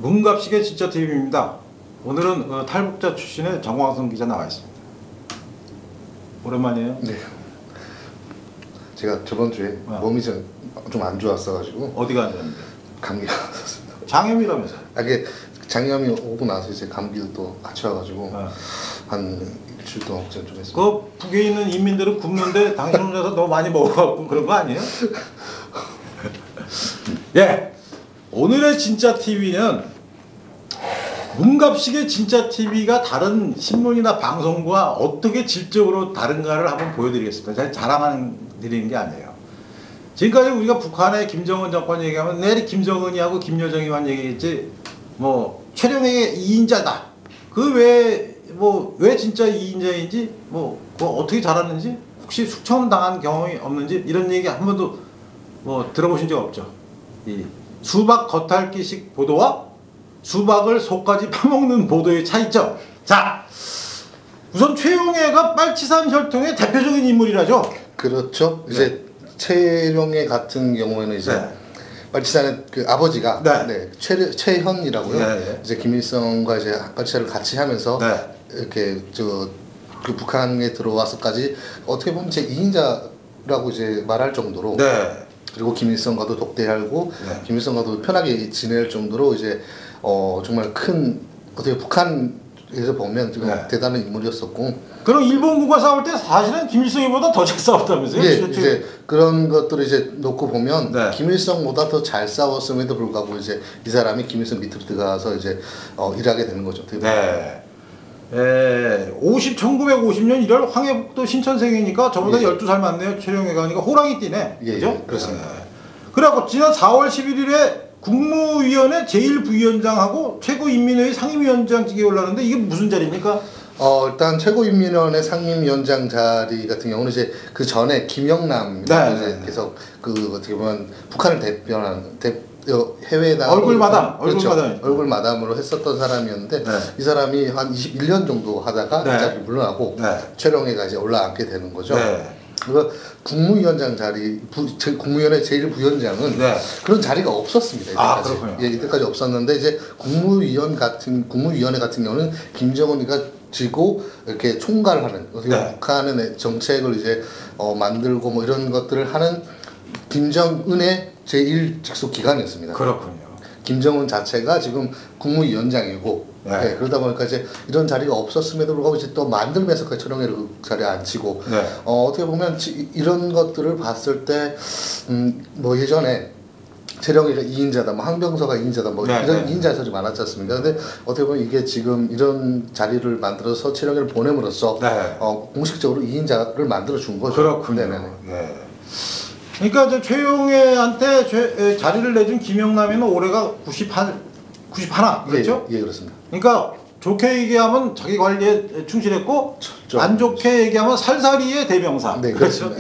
문갑식의 진짜 TV입니다. 오늘은 탈북자 출신의 정광성 기자 나와 있습니다. 오랜만이에요? 네. 제가 저번 주에 몸이 좀 안 좋았어가지고. 어디가 안 좋았는데? 감기가 왔었습니다. 장염이라면서? 이게 장염이 오고 나서 이제 감기도 또 같이 와가지고 한 일주일 동안 걱정 좀 했습니다. 그 북에 있는 인민들은 굶는데 당신 혼자서 너무 많이 먹어갖고 그런 거 아니에요? 예. 오늘의 진짜 TV는 문갑식의 진짜 TV가 다른 신문이나 방송과 어떻게 질적으로 다른가를 한번 보여드리겠습니다. 제가 자랑하는 드리는 게 아니에요. 지금까지 우리가 북한의 김정은 정권 얘기하면 내리 김정은이하고 김여정이만 얘기했지 뭐 최룡해의 2인자다. 그 왜 진짜 2인자인지 그거 어떻게 자랐는지 혹시 숙청 당한 경험이 없는지 이런 얘기 한 번도 들어보신 적 없죠. 이 수박 겉핥기식 보도와 수박을 속까지 파먹는 보도의 차이점. 자, 우선 최용해가 빨치산 혈통의 대표적인 인물이라죠. 그렇죠. 이제 최룡해 같은 경우에는 이제 빨치산의 그 아버지가 최현이라고요. 이제 김일성과 이제 빨치산을 같이 하면서 이렇게 그 북한에 들어와서까지 어떻게 보면 제 2인자라고 이제 말할 정도로. 그리고 김일성과도 독대하고 김일성과도 편하게 지낼 정도로 이제 정말 큰 어떻게 북한에서 보면 좀 대단한 인물이었었고. 그럼 일본군과 싸울 때 사실은 김일성보다 더 잘 싸웠다면서요? 이제 그런 것들을 이제 놓고 보면 김일성보다 더 잘 싸웠음에도 불구하고 이제 이 사람이 김일성 밑으로 들어가서 이제 일하게 되는 거죠. 1950년 1월 황해북도 신천생이니까 저보다 12살 많네요. 최룡해가. 그러니까 호랑이 띠네. 그죠? 그렇습니다. 그래갖고 지난 4월 11일에 국무위원회 제1부위원장하고 최고인민회의 상임위원장직에 올라가는데 이게 무슨 자리입니까? 일단 최고인민위원회 상임위원장 자리 같은 경우는 이제 그 전에 김영남 이제 계속 그 어떻게 보면 북한을 대표하는 해외에다 얼굴 마담, 얼굴 마담으로 했었던 사람이었는데 이 사람이 한 21년 정도 하다가 갑자기 물러나고 최룡해가 이제 올라앉게 되는 거죠. 그리고 국무위원장 자리, 국무위원회 제1부위원장은 그런 자리가 없었습니다. 이때까지. 이때까지 없었는데 이제 국무위원회 같은 경우는 김정은이가 지고 이렇게 총괄하는 북한의 정책을 이제 만들고 뭐 이런 것들을 하는 김정은의 제1 직속 기관이었습니다. 그렇군요. 김정은 자체가 지금 국무위원장이고 그러다 보니까 이제 이런 자리가 없었음에도 불구하고 이제 또 만들면서까지 최룡해를 그 자리에 앉히고 어떻게 보면 이런 것들을 봤을 때 뭐 예전에 최룡해가 2인자다, 뭐 항병서가 2인자다, 뭐 이런 2인자 설이 많았지 않습니까? 근데 어떻게 보면 이게 지금 이런 자리를 만들어서 최룡해를 보냄으로써 공식적으로 2인자를 만들어 준 거죠. 그렇군요. 그러니까 저 최용해한테 자리를 내준 김영남이는 올해가 91 그렇죠? 예, 그렇습니다. 그러니까 좋게 얘기하면 자기 관리에 충실했고 안 좋게 얘기하면 살살이의 대명사. 그렇죠.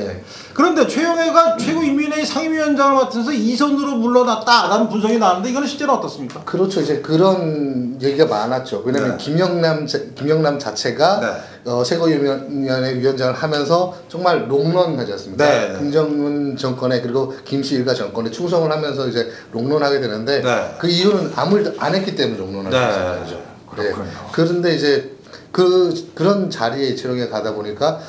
그런데 최용해가 최고인민회의 상임위원장을 맡으면서 2선으로 물러났다라는 분석이 나왔는데 이거는 실제로 어떻습니까? 그렇죠. 이제 그런 얘기가 많았죠. 왜냐하면 김영남 자체가 최고위원회 위원장을 하면서 정말 롱런하지 않습니까? 김정은 정권에 그리고 김씨 일가 정권에 충성을 하면서 이제 롱런하게 되는데 그 이유는 아무 일도 안 했기 때문에 롱런하게 되는 거죠. 그런데 이제 그런 자리에 최룡해가 가다 보니까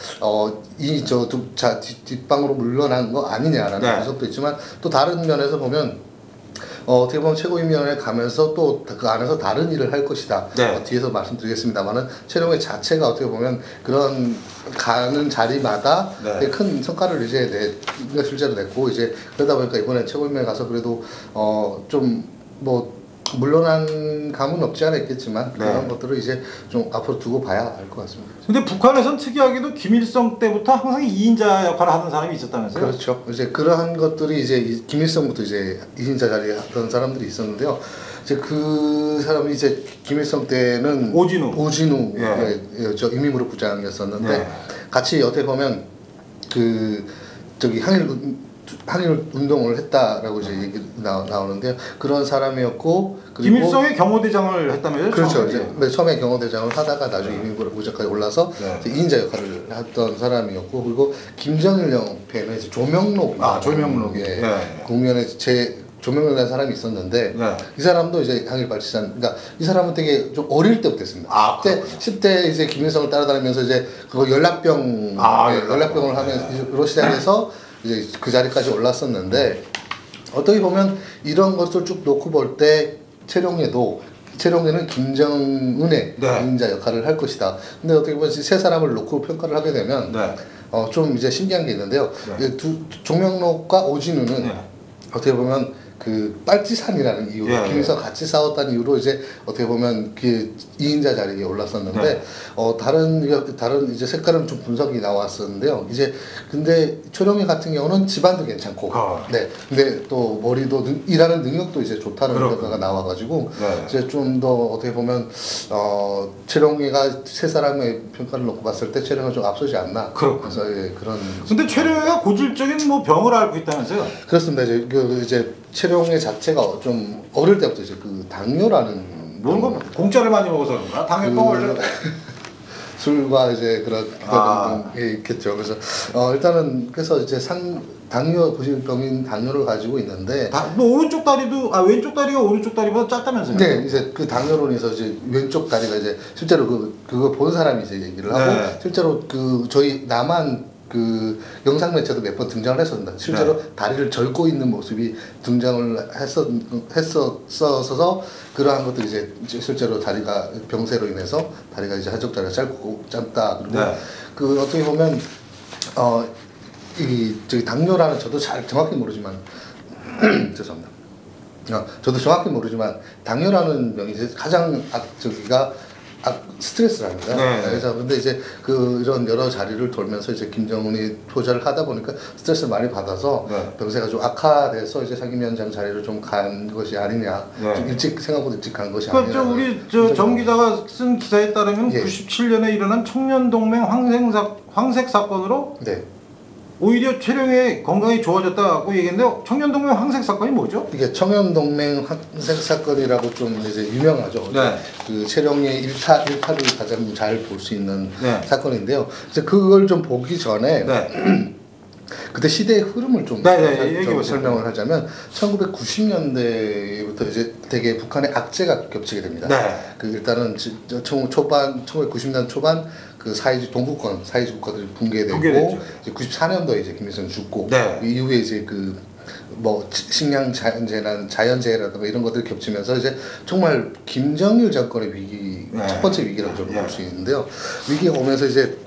뒷방으로 물러난 거 아니냐라는 분석도 있지만 또 다른 면에서 보면 어떻게 보면 최고인민위원회에 가면서 또 그 안에서 다른 일을 할 것이다. 뒤에서 말씀드리겠습니다만은 최룡해 자체가 어떻게 보면 그런 가는 자리마다 되게 큰 성과를 이제 실제로 냈고 이제 그러다 보니까 이번에 최고인민회에 가서 그래도 좀 물러난 감은 없지 않아 있겠지만 그런 것들을 이제 좀 앞으로 두고 봐야 알 것 같습니다. 근데 북한에선 특이하게도 김일성 때부터 항상 2인자 역할을 하는 사람이 있었다면서요? 그렇죠. 이제 그러한 것들이 이제 김일성부터 이제 2인자 자리에 하던 사람들이 있었는데요. 이제 그 사람이 이제 김일성 때는 오진우 저 임의무력 부장이었었는데 같이 어떻게 보면 항일 운동을 했다라고 이제 얘기 나오는데요. 그런 사람이었고 김일성의 경호대장을 했다면서요? 그렇죠. 이제 처음에 경호대장을 하다가 나중에 임의무력 부장까지 올라서 2인자 역할을 했던 사람이었고 그리고 김정일 옆에는 이제 조명록. 조명록이. 국면의 조명이라는 사람이 있었는데 네. 이 사람도 이제 항일발치산, 그러니까 이 사람은 되게 좀 어릴 때부터 했습니다. 10대 이제 김일성을 따라다니면서 이제 그거 연락병을 하면서 시작해서 이제 그 자리까지 올랐었는데 어떻게 보면 이런 것을 쭉 놓고 볼 때 최룡해는 김정은의 인자 역할을 할 것이다. 근데 어떻게 보면 세 사람을 놓고 평가를 하게 되면 좀 이제 신기한 게 있는데요. 종명록과 오진우는 어떻게 보면 그 빨치산이라는 이유로 김일성 같이 싸웠다는 이유로 이제 어떻게 보면 그 2인자 자리에 올랐었는데 다른 이제 색깔은 좀 분석이 나왔었는데요. 이제 근데 최룡해 같은 경우는 집안도 괜찮고 근데 또 머리도 일하는 능력도 이제 좋다는 평가가 나와가지고 이제 좀 더 어떻게 보면 최룡해가 세 사람의 평가를 놓고 봤을 때 최룡해가 좀 앞서지 않나. 그래서 그런. 근데 최룡해가 고질적인 뭐 병을 앓고 있다면서요? 그렇습니다. 이제 최룡해 자체가 좀 어릴 때부터 이제 그 당뇨라는 뭔가 공짜를 많이 먹어서 그런가? 당뇨병 원래 술과 이제 그런 게 있겠죠. 그래서 일단은 그래서 이제 당뇨 고질병인 당뇨를 가지고 있는데 뭐 오른쪽 다리도 왼쪽 다리가 오른쪽 다리보다 짧다면서요? 네, 이제 그 당뇨로 인해서 이제 왼쪽 다리가 이제 실제로 그거 본 사람이 이제 얘기를 하고 실제로 그 저희 남한 그 영상 매체도 몇 번 등장을 했었습니다. 실제로 다리를 절고 있는 모습이 등장을 했었어서 그러한 것들이 이제 실제로 다리가 병세로 인해서 다리가 이제 한쪽 다리가 짧다. 그리고 그 어떻게 보면 저기 당뇨라는 저도 정확히 모르지만 죄송합니다. 저도 정확히 모르지만 당뇨라는 병이 이제 가장 스트레스랍니다. 그래서 근데 이제 이런 여러 자리를 돌면서 이제 김정은이 투자를 하다 보니까 스트레스를 많이 받아서 병세가 좀 악화돼서 이제 상임위원장 자리를 좀 간 것이 아니냐. 좀 생각보다 일찍 간 것이 아니냐. 그러니까 우리 정 기자가 쓴 기사에 따르면 97년에 일어난 청년동맹 황색 사건으로 오히려 최룡해 건강이 좋아졌다고 얘기했는데 청년동맹 황색 사건이 뭐죠? 이게 청년동맹 황색 사건이라고 좀 이제 유명하죠. 그 최룡해 일타를 가장 잘 볼 수 있는 사건인데요. 이제 그걸 좀 보기 전에 그때 시대의 흐름을 좀 설명을 하자면 1990년대부터 이제 되게 북한의 악재가 겹치게 됩니다. 그 일단은 1990년 초반 그 동구권 사회주의 국가들이 붕괴되고 이제 94년도에 이제 김일성이 죽고 그 이후에 이제 식량 자연재해라든가 이런 것들이 겹치면서 이제 정말 김정일 정권의 위기 첫 번째 위기라고 저는 볼 수 있는데요. 위기가 오면서 이제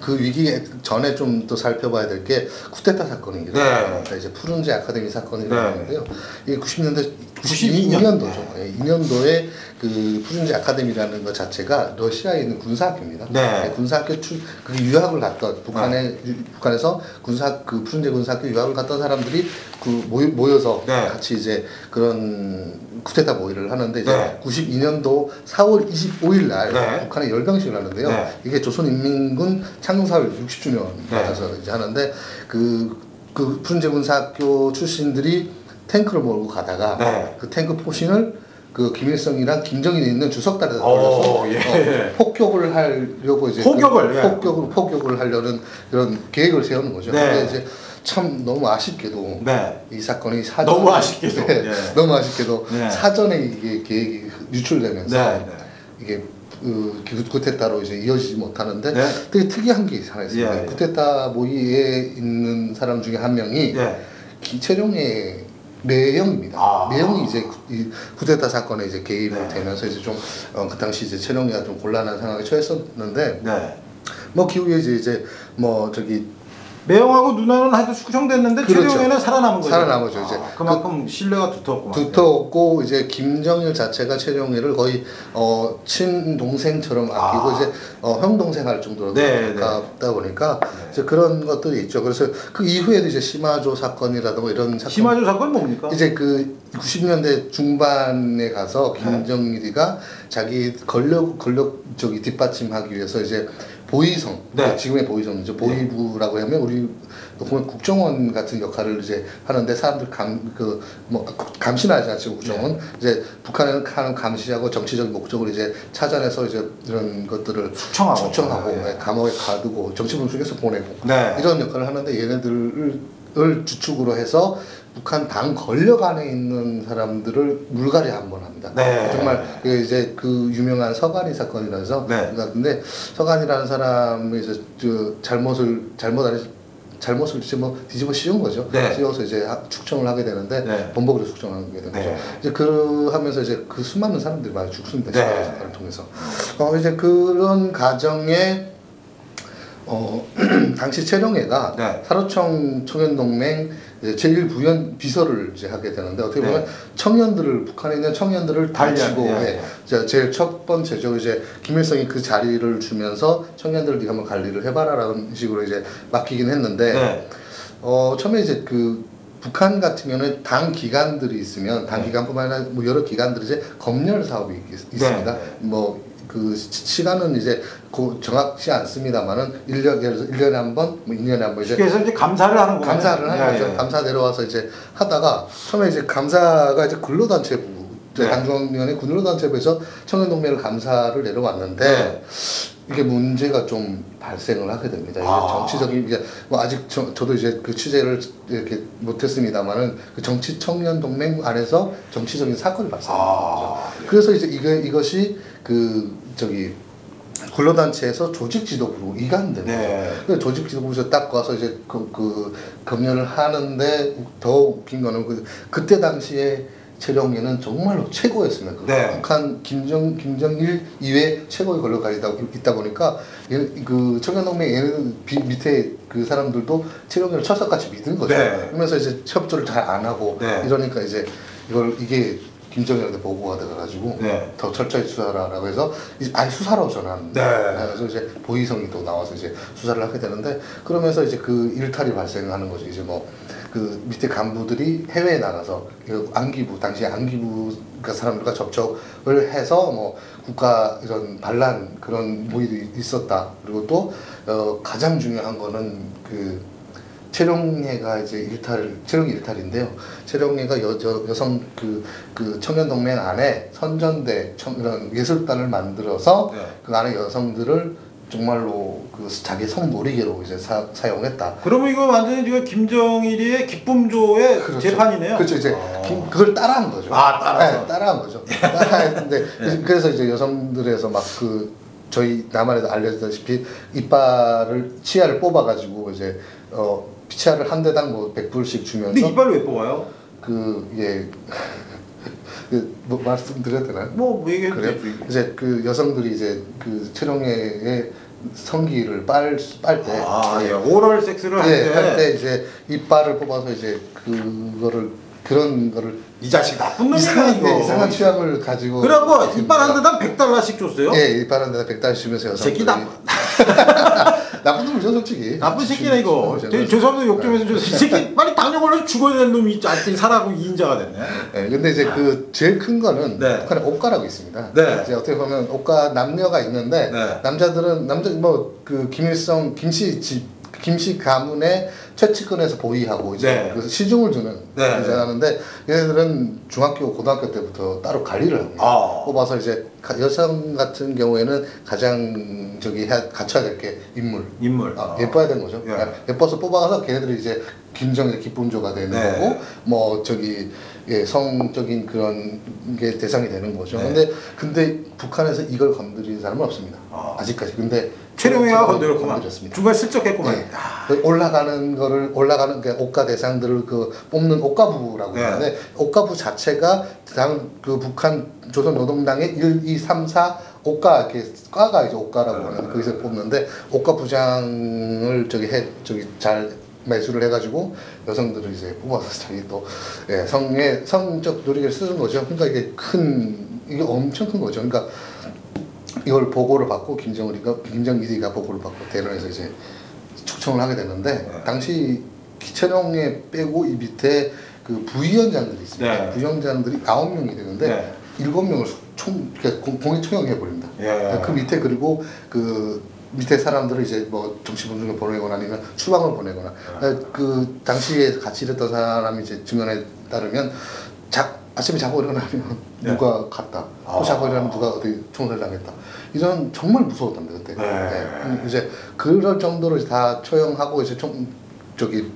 그 위기 전에 좀 또 살펴봐야 될 게 쿠데타 사건이 일어납니다. 이제 푸른제 아카데미 사건이 일어났는데요. 이게 92년도죠. 2년도에 그 푸른제 아카데미라는 것 자체가 러시아에 있는 군사학교입니다. 군사학교 그게 유학을 갔던 북한에서 푸른제 군사학교 유학을 갔던 사람들이 모여서 같이 이제 그런 쿠데타 모의를 하는데 이제 92년도 4월 25일 날 북한에 열병식을 하는데요. 이게 조선인민군 창사월 60주년 맞아서 이제 하는데 그 푸른제 군사학교 출신들이 탱크를 몰고 가다가 그 탱크 포신을 그 김일성이랑 김정일이 있는 주석다리에다 돌려서 폭격을 하려고 이제 폭격을 하려는 그런 계획을 세우는 거죠. 근데 이제 참 너무 아쉽게도 이 사건이 너무 아쉽게도 사전에 이게 계획이 유출되면서 이게 쿠데타로 이제 이어지지 못하는데 되게 특이한 게 하나 있습니다. 쿠데타 모의에 있는 사람 중에 한 명이 최룡해 매형입니다. 매형이 이제 이 쿠데타 사건에 이제 개입이 되면서 이제 좀 그 당시 이제 최룡해가 좀 곤란한 상황에 처했었는데 뭐 기후에 이제 뭐 저기 매형하고 누나는 하여튼 숙청됐는데 최룡해는 살아남은 거죠. 살아남았죠. 이제 그만큼 신뢰가 두텁고. 두텁고 이제 김정일 자체가 최룡해를 거의 친동생처럼 아끼고 이제 형 동생 할 정도로 가깝다 보니까 이제 그런 것들이 있죠. 그래서 그 이후에도 이제 시마조 사건이라든가 이런 사건. 시마조 사건 뭡니까? 이제 그 90년대 중반에 가서 김정일이가 자기 권력 뒷받침하기 위해서 이제 보위성, 지금의 보위성이죠. 보위부라고 하면 우리 보면 국정원 같은 역할을 이제 하는데 사람들 감시하지 않죠. 국정원 이제 북한을 하는 감시하고 정치적 목적을 이제 찾아내서 이제 이런 것들을 추청하고 감옥에 가두고 정치 분석해서 보내고 이런 역할을 하는데 얘네들을 주축으로 해서 북한 당 권력 안에 있는 사람들을 물갈이 한번 합니다. 네. 정말 그 이제 그 유명한 서간이 사건이라서 네. 근데 서간이라는 사람이 이제 잘못을 이제 뭐 뒤집어 씌운 거죠. 네. 씌워서 이제 축청을 하게 되는데 네. 범벅으로 축청하게 되는 거죠. 네. 이제 하면서 이제 그 수많은 사람들이 많이 죽습니다. 네. 사건을 통해서. 이제 그런 과정에 당시 최룡해가 네. 사로청 청년동맹 제1부연 비서를 이제 하게 되는데 어떻게 보면 청년들을 북한에 있는 청년들을 다치고 제일 첫 번째죠. 이제 김일성이 그 자리를 주면서 청년들을 네가 한번 관리를 해봐라라는 식으로 이제 맡기긴 했는데 처음에 이제 그 북한 같은 경우는 당 기관들이 있으면 당 기관뿐만 아니라 뭐 여러 기관들이 이제 검열 사업이 있습니다. 뭐 그 시간은 이제 정확치 않습니다만은 1년에 한 번, 뭐 2년에 한 번 그래서 이제 감사를 하는 거예요. 감사를 하는 거죠. 감사 내려와서 이제 하다가 처음에 이제 감사가 이제 근로단체부 당중앙위원회 근로단체부에서 청년동맹을 감사를 내려왔는데 이게 문제가 좀 발생을 하게 됩니다. 이게 정치적인 이제 뭐 아직 저도 이제 그 취재를 이렇게 못했습니다만은 그 정치 청년 동맹 안에서 정치적인 사건이 발생합니다. 그래서 이제 이것이 근로단체에서 조직지도부로 이관된 거죠. 조직지도부에서 딱 와서 이제 그 검열을 하는데 더 웃긴 거는 그때 당시에 최룡해는 정말로 최고였습니다. 북한 김정일 이외 최고의 권력가 있다 보니까 그 청년동맹 얘는 밑에 그 사람들도 최룡해를 철석같이 믿은 거죠. 그러면서 이제 협조를 잘 안 하고 이러니까 이제 이게 김정일한테 보고가 돼가지고 더 철저히 수사하라고 해서 아예 수사로 전환합니다. 그래서 이제 보이성이 또 나와서 이제 수사를 하게 되는데 그러면서 이제 그 일탈이 발생하는 거죠. 이제 뭐 그 밑에 간부들이 해외에 나가서 안기부 당시 안기부 사람들과 접촉을 해서 뭐 국가 이런 반란 그런 모의도 있었다. 그리고 또 가장 중요한 거는 그 최룡해가 이제 최룡해 일탈인데요. 최룡해가 여성 그 청년동맹 안에 선전대 이런 예술단을 만들어서 그 안에 여성들을 정말로 그 자기 성놀이개로 이제 사용했다. 그러면 이거 완전히 지금 김정일이의 기쁨조의 재판이네요. 그렇죠. 이제 그걸 따라한 거죠. 따라한 거죠. 따라했는데 그래서 이제 여성들에서 막 저희 남한에도 알려졌다시피 치아를 뽑아가지고 이제 치아를 한 대당 뭐 100불씩 주면서. 근데 이빨을 왜 뽑아요? 뭐 말씀드려도 되나요? 뭐 얘기해도 되죠. 이제 그 여성들이 이제 그 최룡해의 성기를 빨 때, 오럴 섹스를 할 때 이제 이빨을 뽑아서 이제 그런 거를 이 자식 나쁜 놈이야. 이상한 취향을 가지고. 그래갖고 이빨 한 대당 100달러씩 줬어요? 이빨 한 대당 100달러씩 주면서 여성들이. 새끼 나쁜 놈이죠 솔직히. 나쁜 새끼네 이거. 죄송합니다 욕 좀 해서 이 새끼 빨리 당뇨 걸려서 죽어야 되는 놈이 하여튼 살아고 2인자가 됐네. 근데 이제 제일 큰 거는 북한에 옷가라고 있습니다. 이제 어떻게 보면 옷가 남녀가 있는데 남자들은 그 김일성 김씨 가문의 최측근에서 보위하고 이제 그래서 시중을 두는 이제 하는데 얘네들은 중학교 고등학교 때부터 따로 관리를 합니다. 뽑아서 이제 여성 같은 경우에는 가장 갖춰야 될 게 인물. 예뻐야 되는 거죠. 예뻐서 뽑아서 걔네들이 이제 김정일의 기쁨조가 되는 거고 뭐 성적인 그런 게 대상이 되는 거죠. 근데 북한에서 이걸 건드리는 사람은 없습니다. 아직까지. 근데 최룡해가 건드렸습니다. 중간에 슬쩍 했구만. 올라가는 옷가 대상들을 뽑는 옷가부라고 하는데 옷가부 자체가 그 북한 조선노동당의 1, 2, 3, 4 옷가 과가 이제 옷가라고 하는 거기서 뽑는데 옷가 부장을 잘 매수를 해가지고 여성들을 이제 뽑아서 자기 또 성적 노력을 쓰는 거죠. 그러니까 이게 엄청 큰 거죠. 그러니까 이걸 보고를 받고 김정일이가 보고를 받고 대련에서 이제 축청을 하게 되는데 당시 최룡해 빼고 이 밑에 그 부위원장들이 있습니다. 부위원장들이 9명이 되는데 7명을 공익 처형해 버립니다. 그 밑에 그리고 그 밑에 사람들을 이제 뭐 정치분중에 보내거나 아니면 추방을 보내거나 그 당시에 같이 일했던 사람이 이제 증언에 따르면 아침에 자고 일어나면 누가 갔다. 또 자고 일어나면 누가 어디 총살당했다. 이런 정말 무서웠답니다 그때. 이제 그럴 정도로 다 처형하고 이제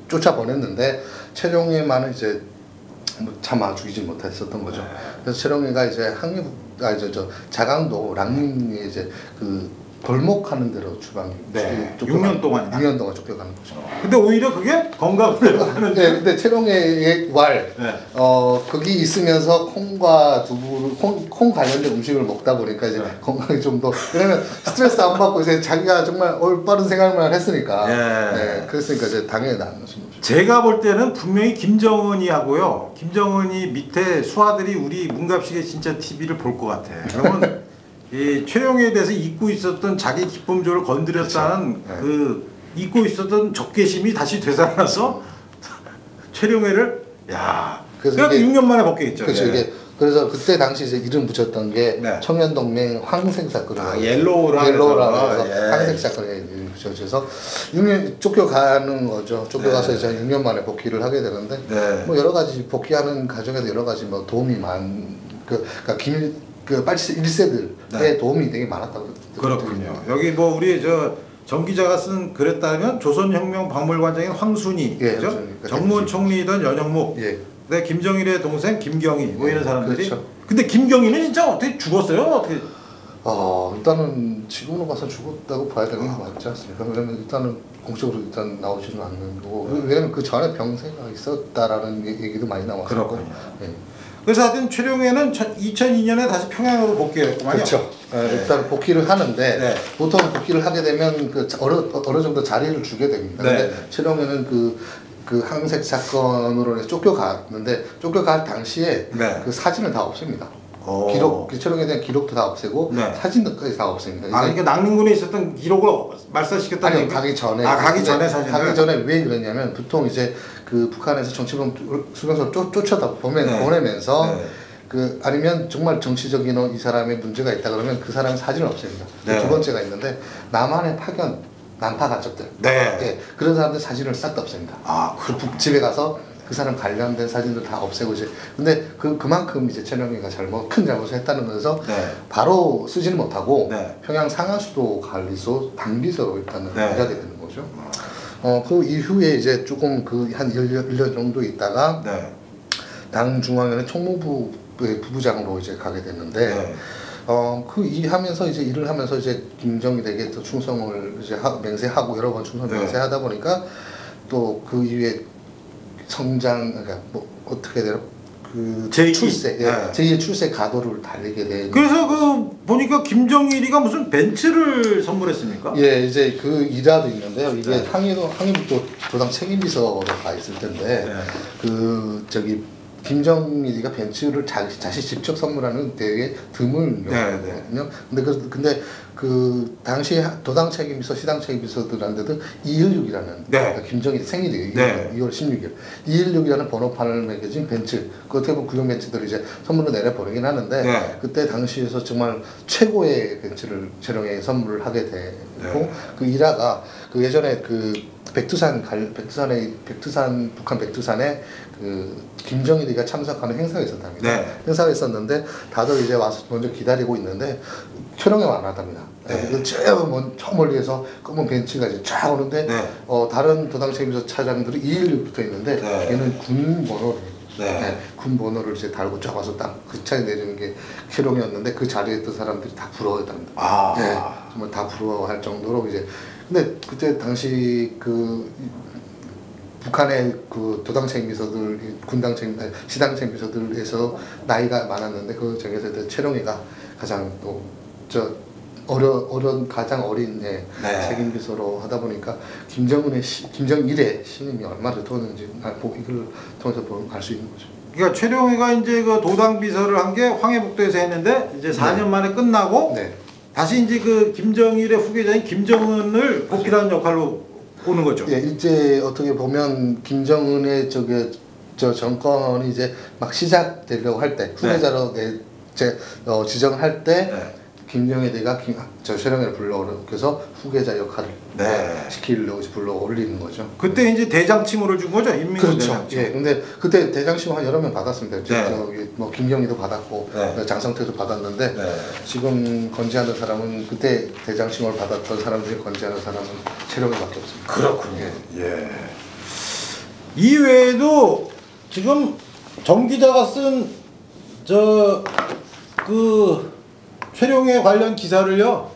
쫓아 보냈는데 최룡해만은 이제 참아 죽이지 못했었던 거죠. 그래서 최룡해가 이제 자강도 랑림에 이제 그 벌목하는 대로 주방 6년 동안 6년 동안 쫓겨가는 거죠. 근데 오히려 그게 건강을 회복하는. 네, 근데 최룡해의 왈 거기 있으면서 콩과 두부, 콩 관련된 음식을 먹다 보니까 이제 건강이 좀 더, 왜냐면 스트레스 안 받고 이제 자기가 정말 올바른 생활만 했으니까. 네, 그랬으니까 이제 당연히 나은 거죠. 제가 볼 때는 분명히 김정은이 하고요. 김정은이 밑에 수하들이 우리 문갑식의 진짜 TV를 볼 것 같아. 그러면 이 최룡해에 대해서 잊고 있었던 자기 기쁨조를 건드렸다는 그 잊고 있었던 적개심이 다시 되살아나서 최룡해를 그래서 6년 만에 벗기겠죠. 그렇죠. 이게 그래서 그때 당시 이제 이름 붙였던 게 청년동맹 황색 사건이라고 옐로우라고 해서 황색 사건에 붙여져서 6년 쫓겨가는 거죠. 쫓겨가서 이제 6년 만에 복귀를 하게 되는데 뭐 여러 가지 복귀하는 과정에도 여러 가지 뭐 도움이 그러니까 81세들의 도움이 되게 많았다고. 그렇군요. 여기 뭐 우리 정 기자가 쓴 글에 따르면 조선혁명 박물관장인 황순이, 그렇죠? 정무원 총리이던 연영묵, 네, 김정일의 동생 김경희, 뭐 이런 사람들이. 그렇죠. 근데 김경희는 진짜 어떻게 죽었어요? 어떻게? 일단은 지금으로 봐서 죽었다고 봐야 되는 거 맞지 않습니까? 왜냐면 일단은 공식적으로 일단 나오지는 않는 거고, 왜냐면 그 전에 병세가 있었다라는 얘기도 많이 나왔고. 그렇군요. 그래서 하여튼 최룡해는 2002년에 다시 평양으로 복귀했구만요. 그렇죠. 일단 복귀를 하는데 보통 복귀를 하게 되면 그 어느 정도 자리를 주게 됩니다. 근데 최룡해는 그 항색 사건으로 쫓겨갔는데 쫓겨갈 당시에 그 사진을 다 없앱니다. 최룡해에 대한 기록도 다 없애고 사진들까지 다 없앱니다. 그러니까 낭민군에 있었던 기록을 말살시켰다는 아니요, 가기 전에. 가기 전에 사진을. 가기 전에 왜 그러냐면 보통 이제 그 북한에서 정치범 수용소를 쫓아다 보내면서 아니면 정말 정치적인 이 사람의 문제가 있다 그러면 그 사람의 사진을 없앱니다. 두 번째가 있는데 남한의 파견 난파 가족들 그런 사람들 사진을 싹 다 없앱니다. 그 북집에 가서 그 사람 관련된 사진들 다 없애고 이제 근데 그만큼 이제 최룡해가 큰 잘못을 했다는 거에서 바로 쓰지는 못하고 평양 상하수도 관리소 당비서로 일단은 일하게 되는 거죠. 그 이후에 이제 조금 한 1년 정도 있다가 당 중앙위원회 총무부의 부부장으로 이제 가게 됐는데 하면서 이제 일을 하면서 이제 김정일에게 또 충성을 이제 맹세하고 여러 번 충성 맹세하다 보니까 또 그 이후에 그러니까 뭐 어떻게 돼요? 제2의 출세 가도를 달리게 된. 그래서 보니까 김정일이가 무슨 벤츠를 선물했습니까? 이제 그 일화도 있는데요. 이게 항해북도 도당 책임비서로 가 있을 텐데 김정일이가 벤츠를 자신 직접 선물하는 되게 드문 경우거든요. 근데 그 당시 도당 책임비서, 시당 책임비서들한테도 216이라는 그러니까 김정일 생일이 2월 16일 216이라는 번호판을 매겨진 벤츠, 그 어떻게 보면 구형 벤츠들을 이제 선물로 내려 보내긴 하는데 그때 당시에서 정말 최고의 벤츠를 최룡해에 선물을 하게 되고 그 일화가 예전에 북한 백두산에 김정일이가 참석하는 행사가 있었답니다. 행사가 있었는데 다들 이제 와서 먼저 기다리고 있는데 최룡해가 안 왔답니다. 저 멀리에서 검은 벤츠가 이제 쫙 오는데 다른 도당 책임비서 차장들이 216 붙어 있는데 얘는 군 번호를 이제 달고 쫙 와서 딱 그 차에 내리는 게 최룡해였는데 그 자리에 있던 사람들이 다 부러워했답니다. 정말 다 부러워할 정도로 이제. 근데 그때 당시 북한의 도당 책임비서들, 군당 시당 책임비서들에서 나이가 많았는데 그 중에서 최룡해가 가장 가장 어린 책임비서로 하다 보니까 김정일의 신임이 얼마나 두었는지 이걸 통해서 알 수 있는 거죠. 그러니까 최룡해가 이제 도당 비서를 한 게 황해북도에서 했는데 이제 4년 만에 끝나고 다시 이제 김정일의 후계자인 김정은을 복귀하는 역할로 오는 거죠. 이제 어떻게 보면 김정은의 정권이 이제 막 시작되려고 할 때 후계자로 지정을 할 때 김정일이가 최룡해를 불러서 후계자 역할을 시키려고 불러 올리는 거죠. 그때 이제 대장 칭호를 준 거죠, 인민군 대장 칭호. 근데 그때 대장 칭호 한 여러 명 받았습니다. 뭐 김경희도 받았고 장성태도 받았는데 지금 건재하는 사람은 그때 대장 칭호를 받았던 사람들이 건재하는 사람은 최룡해밖에 없습니다. 그렇군요. 이외에도 지금 정 기자가 쓴 최룡해 관련 기사를요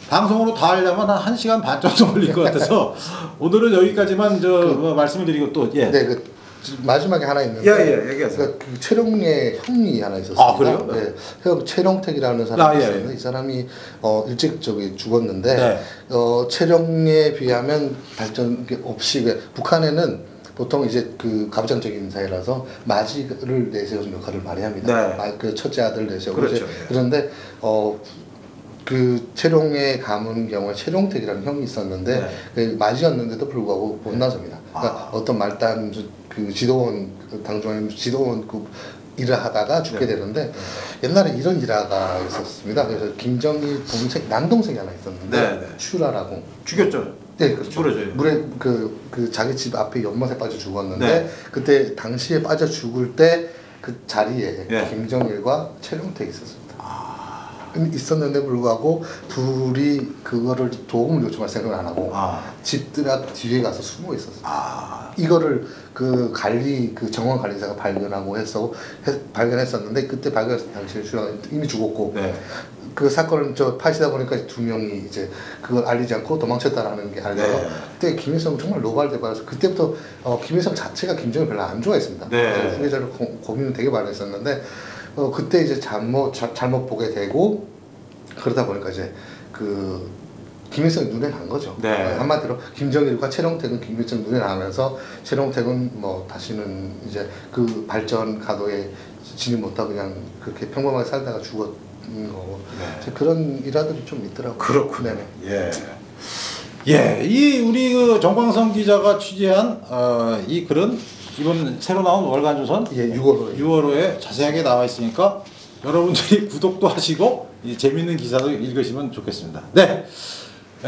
방송으로 다 하려면 한 1시간 반 정도 걸릴 것 같아서 오늘은 여기까지만 말씀을 드리고 또 예. 네, 마지막에 하나 있는데 예, 얘기하세요. 그 최룡의 형이 하나 있었습니다. 아, 그래요? 네, 형 최룡택이라는 사람이 있었는데 예. 이 사람이 일찍 죽었는데 네. 최룡에 비하면 발전 없이 북한에는 보통 이제 그 가부장적인 사회라서 마지를 내세우는 역할을 많이 합니다. 네. 그 첫째 아들 내세우고 그렇죠. 그런데 그 최룡의 가문 경우에 최룡택이라는 형이 있었는데 그 맞이였는데도 불구하고 못나섭니다. 그러니까 어떤 말단 그 지도원 당중에 지도원 그 일을 하다가 죽게 되는데 옛날에 이런 일화가 있었습니다. 그래서 김정일 동생 남동생이 하나 있었는데 추라라고 죽였죠. 네, 그렇죠. 물에 그 자기 집 앞에 연못에 빠져 죽었는데 그때 당시에 빠져 죽을 때 그 자리에 김정일과 최룡택이 있었습니다. 있었는데 불구하고 둘이 그거를 도움을 요청할 생각을 안 하고 집들 앞 뒤에 가서 숨어 있었어요. 이거를 그 정원 관리사가 발견했었는데 그때 발견했을 당시에 주랑 이미 죽었고 그 사건을 파시다 보니까 두 명이 이제 그걸 알리지 않고 도망쳤다라는 게 알려서 그때 김일성은 정말 노발대발해서 그때부터 김일성 자체가 김정일 별로 안 좋아했습니다. 후계자를 고민을 되게 많이 했었는데 그때 이제 잘못 보게 되고 그러다 보니까 이제 그 김일성이 눈에 난 거죠. 한마디로 김정일과 최룡택은 김일성 눈에 나면서 최룡택은 뭐 다시는 이제 그 발전 가도에 진입 못하고 그냥 그렇게 평범하게 살다가 죽었. 그런 일화들이 좀 있더라고요. 그렇군요. 이 우리 그 정광성 기자가 취재한 이 글은 이번 새로 나온 월간조선 6월호에 자세하게 나와 있으니까 여러분들이 구독도 하시고 재밌는 기사도 읽으시면 좋겠습니다.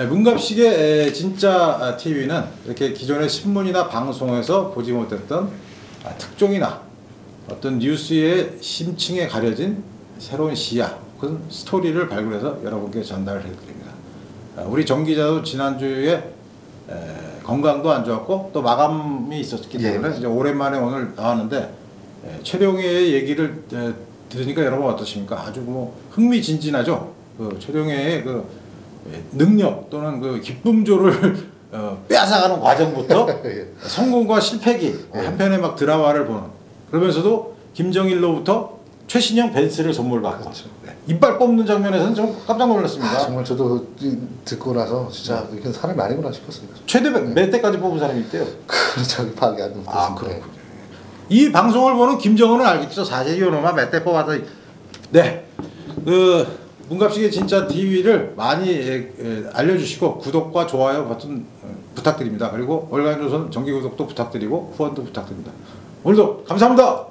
문갑식의 진짜 TV는 이렇게 기존의 신문이나 방송에서 보지 못했던 특종이나 어떤 뉴스의 심층에 가려진 새로운 시야 혹은 스토리를 발굴해서 여러분께 전달을 해드립니다. 우리 정 기자도 지난주에 건강도 안 좋았고 또 마감이 있었기 때문에 이제 오랜만에 오늘 나왔는데 최룡해의 얘기를 들으니까 여러분 어떠십니까? 아주 뭐 흥미진진하죠. 그 최룡해의 그 능력 또는 그 기쁨조를 빼앗아가는 과정부터 성공과 실패기 한편의 막 드라마를 보는 그러면서도 김정일로부터 최신형 벤츠를 선물 받고 이빨 뽑는 장면에서는 좀 깜짝 놀랐습니다. 정말 저도 듣고 나서 진짜 이건 사람이 아니구나 싶었습니다. 최대 몇 대까지 뽑은 사람이 있대요? 그렇죠. 파악이 안 됐습니다. 그렇군요. 이 방송을 보는 김정은은 알겠죠. 사실 이놈아 몇 대 뽑아서 그 문갑식의 진짜 TV를 많이 알려주시고 구독과 좋아요 버튼 부탁드립니다. 그리고 월간조선 정기 구독도 부탁드리고 후원도 부탁드립니다. 오늘도 감사합니다.